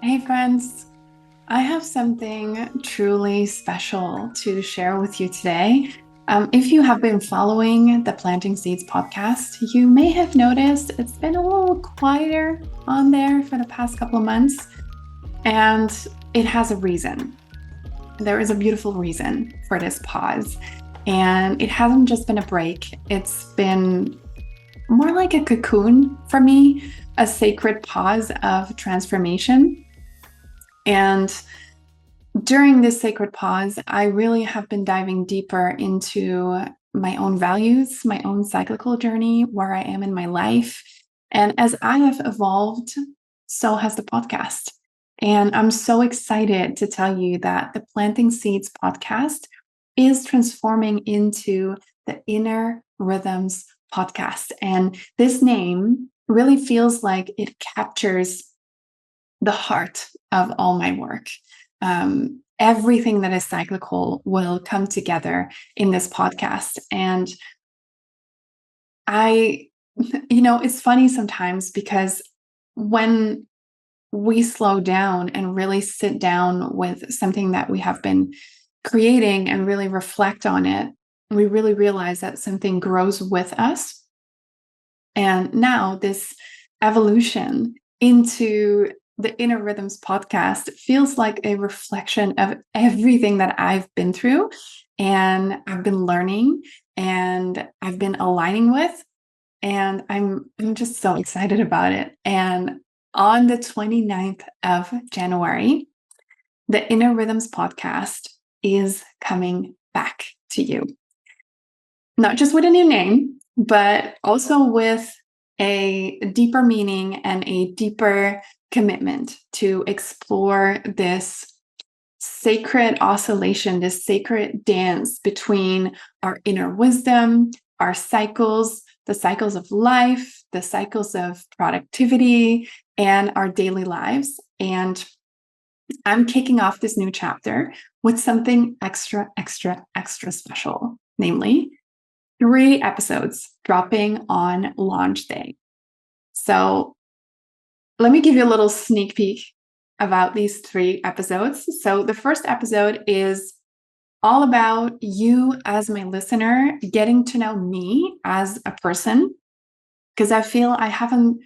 Hey friends, I have something truly special to share with you today. If you have been following the Planting Seeds podcast, you may have noticed it's been a little quieter on there for the past couple of months, and it has a reason. There is a beautiful reason for this pause, and it hasn't just been a break, it's been more like a cocoon for me, a sacred pause of transformation. And during this sacred pause, I really have been diving deeper into my own values, my own cyclical journey, where I am in my life. And as I have evolved, so has the podcast. And I'm so excited to tell you that the Planting Seeds podcast is transforming into the Inner Rhythms podcast. And this name really feels like it captures the heart of all my work. Everything that is cyclical will come together in this podcast. And I, it's funny sometimes because when we slow down and really sit down with something that we have been creating and really reflect on it, we really realize that something grows with us. And now this evolution into the Inner Rhythms podcast feels like a reflection of everything that I've been through and I've been learning and I've been aligning with. And I'm just so excited about it. And on the 29th of January, the Inner Rhythms podcast is coming back to you. Not just with a new name, but also with a deeper meaning and a deeper commitment to explore this sacred oscillation, this sacred dance between our inner wisdom, our cycles, the cycles of life, the cycles of productivity, and our daily lives. And I'm kicking off this new chapter with something extra, extra, extra special, namely 3 episodes dropping on launch day. So let me give you a little sneak peek about these 3 episodes. So the first episode is all about you as my listener getting to know me as a person, because I feel I haven't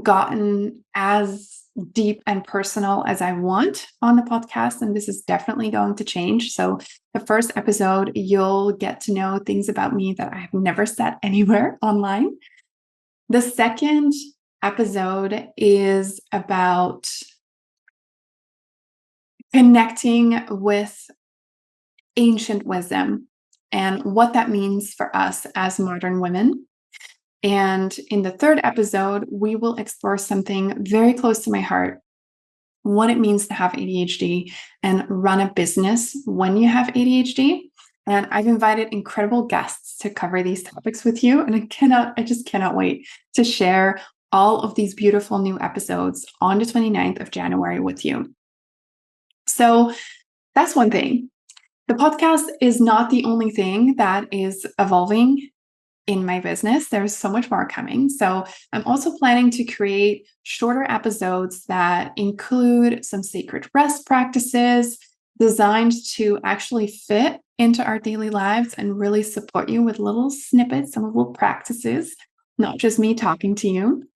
gotten as deep and personal as I want on the podcast. And this is definitely going to change. So, the first episode, you'll get to know things about me that I have never said anywhere online. The second episode is about connecting with ancient wisdom and what that means for us as modern women. And in the third episode, we will explore something very close to my heart, what it means to have ADHD and run a business when you have ADHD. And I've invited incredible guests to cover these topics with you. And I just cannot wait to share all of these beautiful new episodes on the 29th of January with you. So that's one thing. The podcast is not the only thing that is evolving in my business. There's so much more coming. So I'm also planning to create shorter episodes that include some sacred rest practices designed to actually fit into our daily lives and really support you with little snippets, some little practices, not just me talking to you.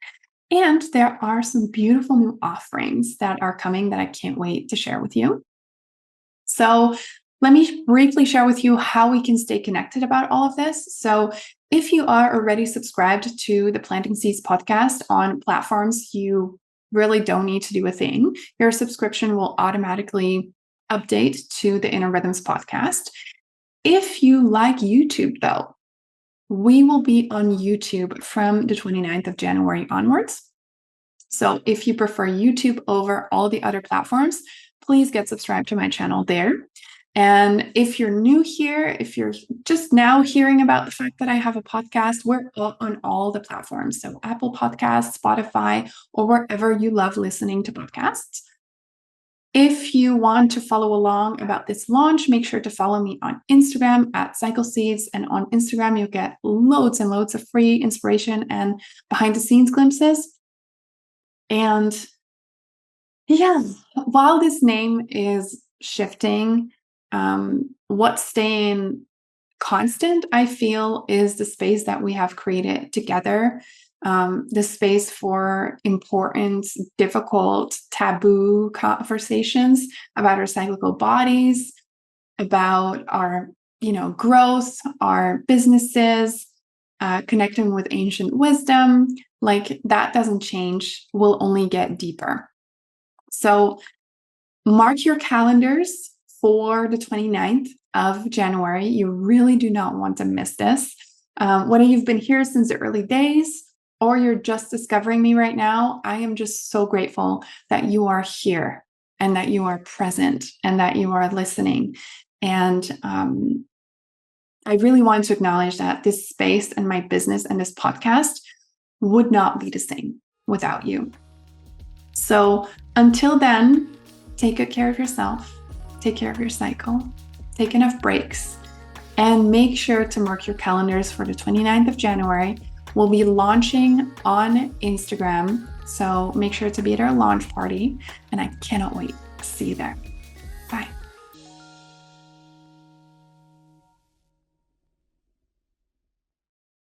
And there are some beautiful new offerings that are coming that I can't wait to share with you. So let me briefly share with you how we can stay connected about all of this. So if you are already subscribed to the Planting Seeds podcast on platforms, you really don't need to do a thing. Your subscription will automatically update to the Inner Rhythms podcast. If you like YouTube, though, we will be on YouTube from the 29th of January onwards. So if you prefer YouTube over all the other platforms, please get subscribed to my channel there. And if you're new here, if you're just now hearing about the fact that I have a podcast, we're on all the platforms. So Apple Podcasts, Spotify, or wherever you love listening to podcasts. If you want to follow along about this launch, make sure to follow me on Instagram at CycleSeeds. And on Instagram, you'll get loads and loads of free inspiration and behind the scenes glimpses. And Yeah. While this name is shifting, what's staying constant, I feel, is the space that we have created together. The space for important, difficult, taboo conversations about our cyclical bodies, about our, growth, our businesses, connecting with ancient wisdom. Like that doesn't change, will only get deeper. So mark your calendars for the 29th of January. You really do not want to miss this. Whether you've been here since the early days or you're just discovering me right now, I am just so grateful that you are here and that you are present and that you are listening. And I really want to acknowledge that this space and my business and this podcast would not be the same without you. So until then, take good care of yourself, take care of your cycle, take enough breaks, and make sure to mark your calendars for the 29th of January. We'll be launching on Instagram, so make sure to be at our launch party, and I cannot wait to see you there.